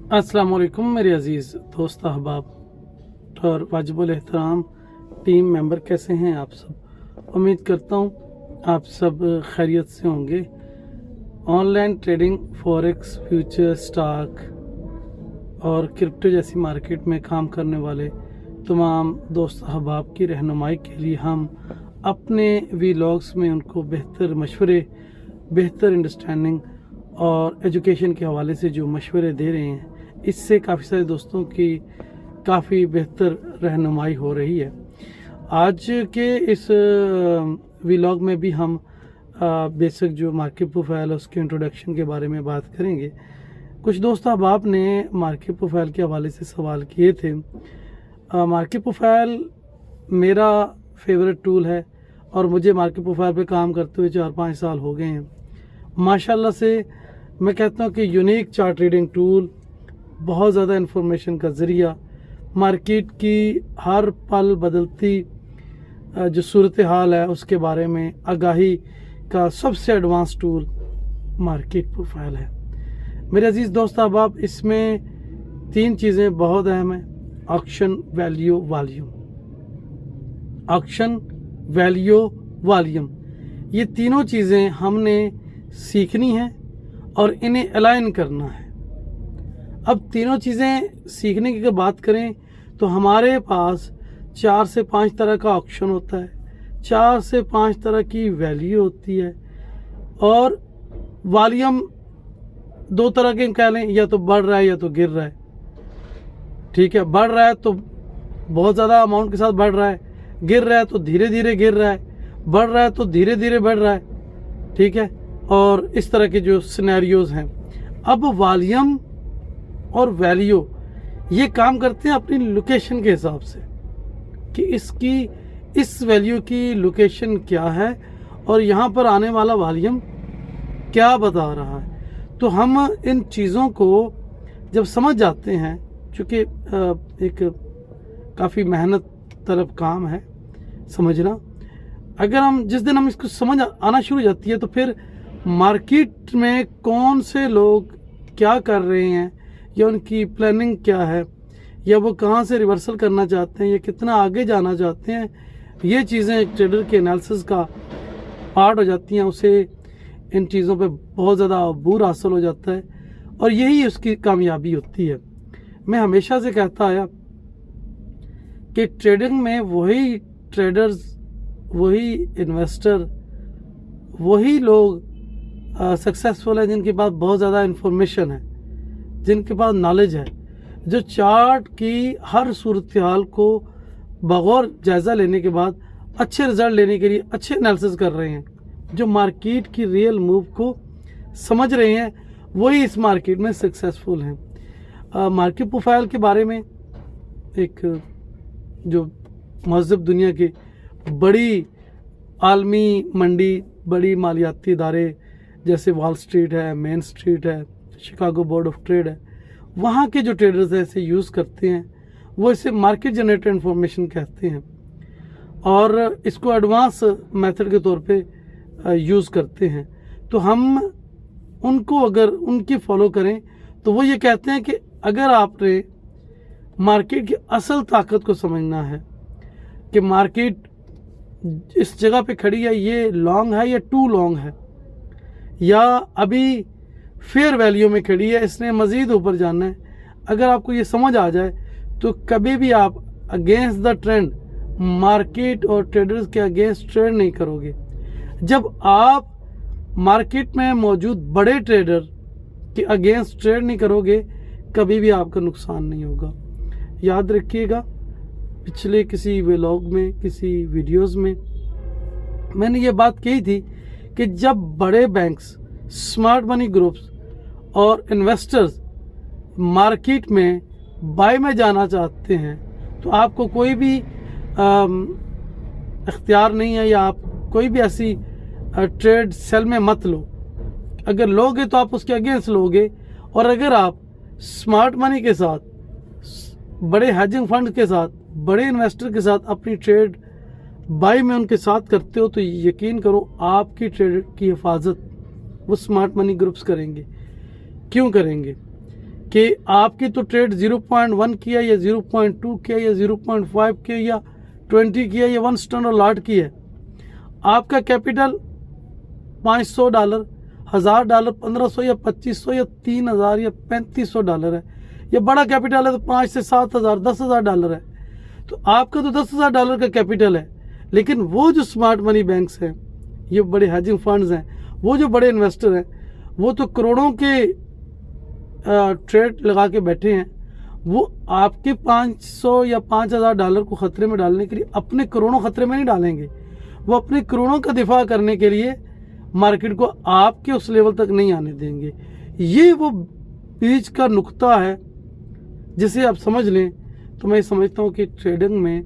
अस्सलाम वालेकुम मेरे अज़ीज़ दोस्त अहबाब और वाजिबुल एहतराम टीम मेंबर, कैसे हैं आप सब। उम्मीद करता हूँ आप सब खैरियत से होंगे। Online trading, forex, future, stock और क्रिप्टो जैसी मार्केट में काम करने वाले तमाम दोस्त अहबाब की रहनुमाई के लिए हम अपने वीलॉग्स में उनको बेहतर मशवरे, बेहतर अंडरस्टैंडिंग और एजुकेशन के हवाले से जो मशवरे दे रहे हैं, इससे काफ़ी सारे दोस्तों की काफ़ी बेहतर रहनुमाई हो रही है। आज के इस व्लॉग में भी हम बेसिक जो मार्केट प्रोफाइल है उसके इंट्रोडक्शन के बारे में बात करेंगे। कुछ दोस्त अहबाब ने मार्केट प्रोफाइल के हवाले से सवाल किए थे। मार्केट प्रोफाइल मेरा फेवरेट टूल है और मुझे मार्केट प्रोफाइल पे काम करते हुए 4-5 साल हो गए हैं। माशाल्लाह से मैं कहता हूँ कि यूनिक चार्ट रीडिंग टूल, बहुत ज़्यादा इन्फॉर्मेशन का ज़रिया, मार्केट की हर पल बदलती जो सूरत हाल है उसके बारे में आगाही का सबसे एडवांस टूल मार्केट प्रोफाइल है। मेरे अजीज़ दोस्त अहबाब, इसमें 3 चीज़ें बहुत अहम हैं: auction, value, volume. Auction, value, volume, ये तीनों चीज़ें हमने सीखनी है और इन्हें अलाइन करना है। अब तीनों चीज़ें सीखने की अगर बात करें तो हमारे पास 4 से 5 तरह का ऑक्शन होता है, 4 से 5 तरह की वैल्यू होती है और वॉल्यूम 2 तरह के कह लें, या तो बढ़ रहा है या तो गिर रहा है। ठीक है, बढ़ रहा है तो बहुत ज़्यादा अमाउंट के साथ बढ़ रहा है, गिर रहा है तो धीरे धीरे गिर रहा है, बढ़ रहा है तो धीरे धीरे बढ़ रहा है। ठीक है, और इस तरह के जो सिनेरियोज हैं। अब वॉल्यूम और वैल्यू ये काम करते हैं अपनी लोकेशन के हिसाब से कि इस वैल्यू की लोकेशन क्या है और यहाँ पर आने वाला वॉल्यूम क्या बता रहा है। तो हम इन चीज़ों को जब समझ जाते हैं, चूँकि एक काफ़ी मेहनत तलब काम है समझना, अगर हम जिस दिन हम इसको समझ आना शुरू हो जाती है तो फिर मार्केट में कौन से लोग क्या कर रहे हैं या उनकी प्लानिंग क्या है, या वो कहाँ से रिवर्सल करना चाहते हैं या कितना आगे जाना चाहते हैं, ये चीज़ें एक ट्रेडर के एनालिसिस का पार्ट हो जाती हैं। उसे इन चीज़ों पे बहुत ज़्यादा अबूर हासिल हो जाता है और यही उसकी कामयाबी होती है। मैं हमेशा से कहता आया कि ट्रेडिंग में वही ट्रेडर्स, वही इन्वेस्टर, वही लोग सक्सेसफुल है जिनके पास बहुत ज़्यादा इन्फॉर्मेशन है, जिनके पास नॉलेज है, जो चार्ट की हर सूरत हाल को बगौर जायज़ा लेने के बाद अच्छे रिजल्ट लेने के लिए अच्छे एनालिसिस कर रहे हैं, जो मार्केट की रियल मूव को समझ रहे हैं, वही इस मार्केट में सक्सेसफुल हैं। मार्केट प्रोफाइल के बारे में एक जो महज़ब दुनिया की बड़ी आलमी मंडी, बड़ी मालियाती इदारे जैसे वॉल स्ट्रीट है, मेन स्ट्रीट है, शिकागो बोर्ड ऑफ ट्रेड है, वहाँ के जो ट्रेडर्स हैं इसे यूज़ करते हैं। वो इसे मार्केट जनरेटेड इंफॉर्मेशन कहते हैं और इसको एडवांस मेथड के तौर पे यूज़ करते हैं। तो हम उनको अगर उनकी फॉलो करें तो वो ये कहते हैं कि अगर आपने मार्केट की असल ताकत को समझना है कि मार्केट इस जगह पे खड़ी है, ये लॉन्ग है या टू लॉन्ग है, या अभी फेयर वैल्यू में खड़ी है, इसने मज़ीद ऊपर जाना है, अगर आपको ये समझ आ जाए तो कभी भी आप अगेंस्ट द ट्रेंड, मार्केट और ट्रेडर्स के अगेंस्ट ट्रेड नहीं करोगे। जब आप मार्केट में मौजूद बड़े ट्रेडर के अगेंस्ट ट्रेड नहीं करोगे, कभी भी आपका नुकसान नहीं होगा। याद रखिएगा, पिछले किसी व्लॉग में, किसी वीडियोस में मैंने ये बात कही थी कि जब बड़े बैंक्स, स्मार्ट मनी ग्रुप्स और इन्वेस्टर्स मार्केट में बाय में जाना चाहते हैं तो आपको कोई भी इख्तियार नहीं है, या आप कोई भी ऐसी ट्रेड सेल में मत लो। अगर लोगे तो आप उसके अगेंस्ट लोगे, और अगर आप स्मार्ट मनी के साथ, बड़े हेजिंग फंड के साथ, बड़े इन्वेस्टर के साथ अपनी ट्रेड बाई में उनके साथ करते हो तो यकीन करो आपकी ट्रेड की हिफाजत वो स्मार्ट मनी ग्रुप्स करेंगे। क्यों करेंगे? कि आपकी तो ट्रेड 0.1 किया या 0.2 किया या 0.5 किया या 20 किया या 1 स्टैंडर्ड लॉट की है, आपका कैपिटल $500, $1000, 1500 या 2500 या 3000 या 3500 है, या बड़ा कैपिटल है तो 5 से 7000, $10,000 है, तो आपका तो $10,000 का कैपिटल है। लेकिन वो जो स्मार्ट मनी बैंक्स हैं, ये बड़े हेजिंग फंड्स हैं, वो जो बड़े इन्वेस्टर हैं, वो तो करोड़ों के ट्रेड लगा के बैठे हैं। वो आपके 500 या $5000 को खतरे में डालने के लिए अपने करोड़ों खतरे में नहीं डालेंगे, वो अपने करोड़ों का दिफा करने के लिए मार्केट को आपके उस लेवल तक नहीं आने देंगे। ये वो बीच का नुक्ता है जिसे आप समझ लें तो मैं समझता हूँ कि ट्रेडिंग में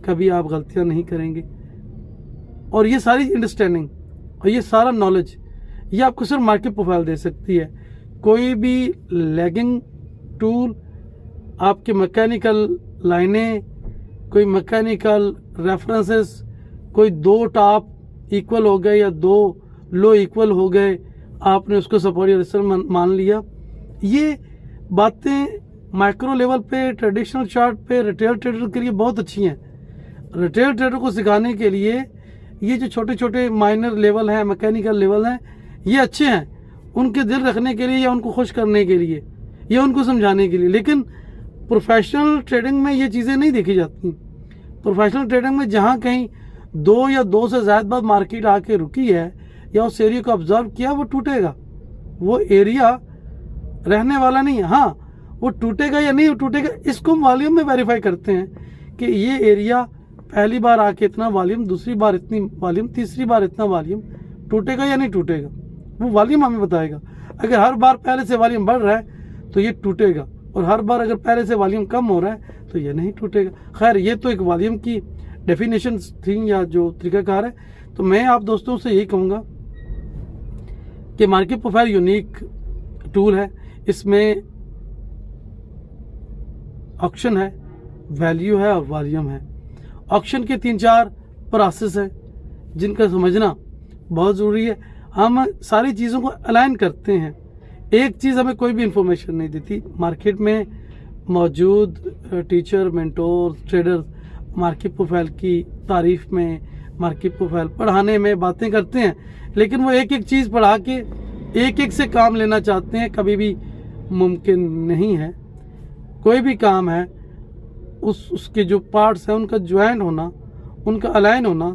कभी आप गलतियाँ नहीं करेंगे। और ये सारी अंडरस्टैंडिंग और ये सारा नॉलेज ये आपको सिर्फ मार्केट प्रोफाइल दे सकती है। कोई भी लैगिंग टूल, आपके मैकेनिकल लाइनें, कोई मैकेनिकल रेफरेंसेस, कोई 2 टॉप इक्वल हो गए या 2 लो इक्वल हो गए, आपने उसको सपोर्ट या रेजिस्टेंस मान लिया, ये बातें माइक्रो लेवल पे, ट्रेडिशनल चार्ट पे रिटेल ट्रेडर के लिए बहुत अच्छी हैं। रिटेल ट्रेडर को सिखाने के लिए ये जो छोटे छोटे माइनर लेवल हैं, मैकेनिकल लेवल हैं, ये अच्छे हैं उनके दिल रखने के लिए या उनको खुश करने के लिए या उनको समझाने के लिए। लेकिन प्रोफेशनल ट्रेडिंग में ये चीज़ें नहीं देखी जाती। प्रोफेशनल ट्रेडिंग में जहाँ कहीं 2 या 2 से ज़्यादा बार मार्केट आके रुकी है या उस एरिया को ऑब्जर्व किया, वो टूटेगा। वो एरिया रहने वाला नहीं है। हाँ, वो टूटेगा या नहीं टूटेगा, इसको हम वॉल्यूम में वेरीफाई करते हैं कि ये एरिया पहली बार आके इतना वॉल्यूम, दूसरी बार इतनी वॉल्यूम, तीसरी बार इतना वॉल्यूम, टूटेगा या नहीं टूटेगा, वो वॉल्यूम हमें बताएगा। अगर हर बार पहले से वॉल्यूम बढ़ रहा है तो ये टूटेगा, और हर बार अगर पहले से वॉल्यूम कम हो रहा है तो ये नहीं टूटेगा। खैर, ये तो एक वॉल्यूम की डेफिनेशन थी या जो तरीकाकार है। तो मैं आप दोस्तों से यही कहूँगा कि मार्केट प्रोफाइल यूनिक टूल है। इसमें ऑक्शन है, वैल्यू है और वॉल्यूम है। ऑक्शन के 3-4 प्रोसेस हैं जिनका समझना बहुत ज़रूरी है। हम सारी चीज़ों को अलाइन करते हैं। एक चीज़ हमें कोई भी इंफॉर्मेशन नहीं देती। मार्केट में मौजूद teacher, mentor, traders market profile की तारीफ में, मार्केट प्रोफाइल पढ़ाने में बातें करते हैं, लेकिन वो एक एक चीज़ पढ़ा के एक एक से काम लेना चाहते हैं। कभी भी मुमकिन नहीं है। कोई भी काम है उसके जो पार्ट्स हैं उनका ज्वाइंट होना, उनका अलाइन होना,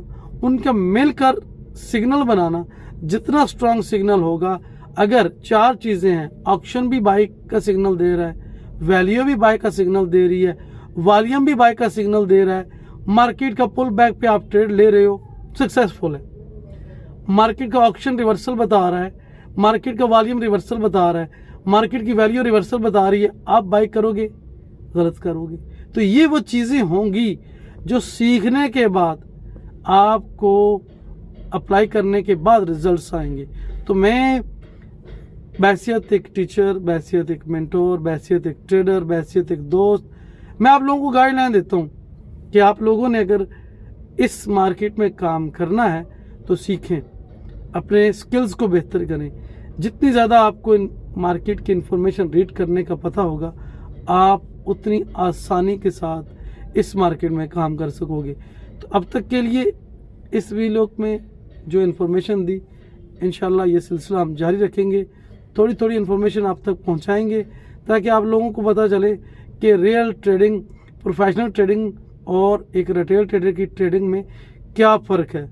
उनका मिलकर सिग्नल बनाना, जितना स्ट्रांग सिग्नल होगा। अगर 4 चीज़ें हैं, ऑक्शन भी बाई का सिग्नल दे रहा है, वैल्यू भी बाई का सिग्नल दे रही है, वॉल्यूम भी बाई का सिग्नल दे रहा है, मार्केट का पुल बैक पे आप ट्रेड ले रहे हो, सक्सेसफुल है। मार्केट का ऑक्शन रिवर्सल बता रहा है, मार्केट का वॉल्यूम रिवर्सल बता रहा है, मार्केट की वैल्यू रिवर्सल बता रही है, आप बाई करोगे, गलत करोगे। तो ये वो चीज़ें होंगी जो सीखने के बाद आपको अप्लाई करने के बाद रिजल्ट्स आएंगे। तो मैं बैसियत एक टीचर, बैसियत एक मेंटोर, बैसियत एक ट्रेडर, बैसियत एक दोस्त, मैं आप लोगों को गाइडलाइन देता हूँ कि आप लोगों ने अगर इस मार्केट में काम करना है तो सीखें, अपने स्किल्स को बेहतर करें। जितनी ज़्यादा आपको मार्केट की इंफॉर्मेशन रीड करने का पता होगा, आप उतनी आसानी के साथ इस मार्केट में काम कर सकोगे। तो अब तक के लिए इस वीडियो में जो इन्फॉर्मेशन दी, इंशाल्लाह ये सिलसिला हम जारी रखेंगे। थोड़ी थोड़ी इन्फॉर्मेशन आप तक पहुंचाएंगे ताकि आप लोगों को पता चले कि रियल ट्रेडिंग, प्रोफेशनल ट्रेडिंग और एक रिटेल ट्रेडर की ट्रेडिंग में क्या फ़र्क है।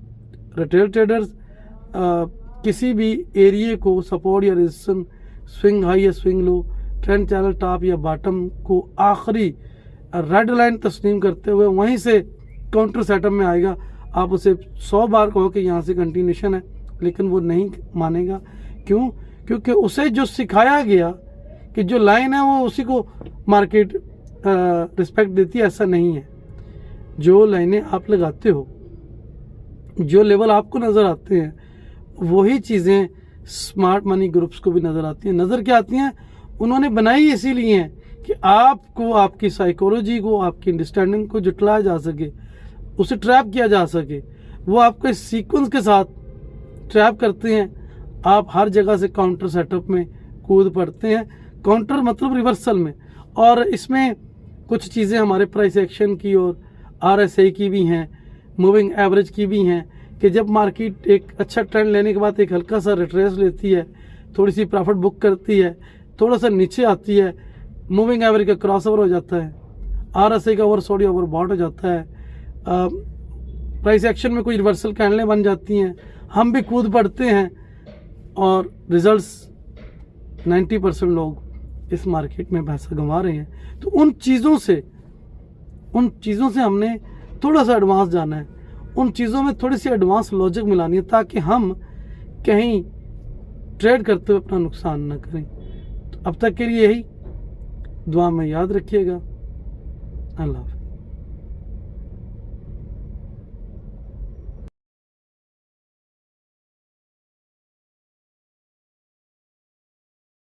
रिटेल ट्रेडर्स किसी भी एरिया को सपोर्ट या रेजिस्टेंस, स्विंग हाई या swing low, trend channel top या बॉटम को आखिरी रेड लाइन तस्लीम करते हुए वहीं से काउंटर सेटअप में आएगा। आप उसे 100 बार कहो कि यहाँ से कंटिन्यूशन है, लेकिन वो नहीं मानेगा। क्यों? क्योंकि उसे जो सिखाया गया कि जो लाइन है वो उसी को मार्केट रिस्पेक्ट देती है, ऐसा नहीं है। जो लाइनें आप लगाते हो, जो लेवल आपको नज़र आते हैं, वही चीज़ें स्मार्ट मनी ग्रुप्स को भी नज़र आती हैं। नज़र क्या आती हैं? उन्होंने बनाई इसीलिए हैं कि आपको, आपकी साइकोलॉजी को, आपकी अंडरस्टैंडिंग को जुटलाया जा सके, उसे ट्रैप किया जा सके। वो आपको इस सीक्वेंस के साथ ट्रैप करते हैं। आप हर जगह से काउंटर सेटअप में कूद पड़ते हैं। काउंटर मतलब रिवर्सल में। और इसमें कुछ चीज़ें हमारे प्राइस एक्शन की और RSI की भी हैं, मूविंग एवरेज की भी हैं, कि जब मार्केट एक अच्छा ट्रेंड लेने के बाद एक हल्का सा रिट्रेस लेती है, थोड़ी सी प्रॉफिट बुक करती है, थोड़ा सा नीचे आती है, मूविंग एवरेज का क्रॉसओवर हो जाता है, RSI का ओवरसोल्ड या ओवरबॉट हो जाता है, प्राइस एक्शन में कोई रिवर्सल कैंडलें बन जाती हैं, हम भी कूद पड़ते हैं और रिजल्ट्स 90% लोग इस मार्केट में पैसा गंवा रहे हैं। तो उन चीज़ों से हमने थोड़ा सा एडवांस जाना है, उन चीज़ों में थोड़ी सी एडवांस लॉजिक मिलानी है, ताकि हम कहीं ट्रेड करते हुए अपना नुकसान ना करें। तो अब तक के लिए यही दुआ में याद रखिएगा। अल्लाह हाफ़िज़।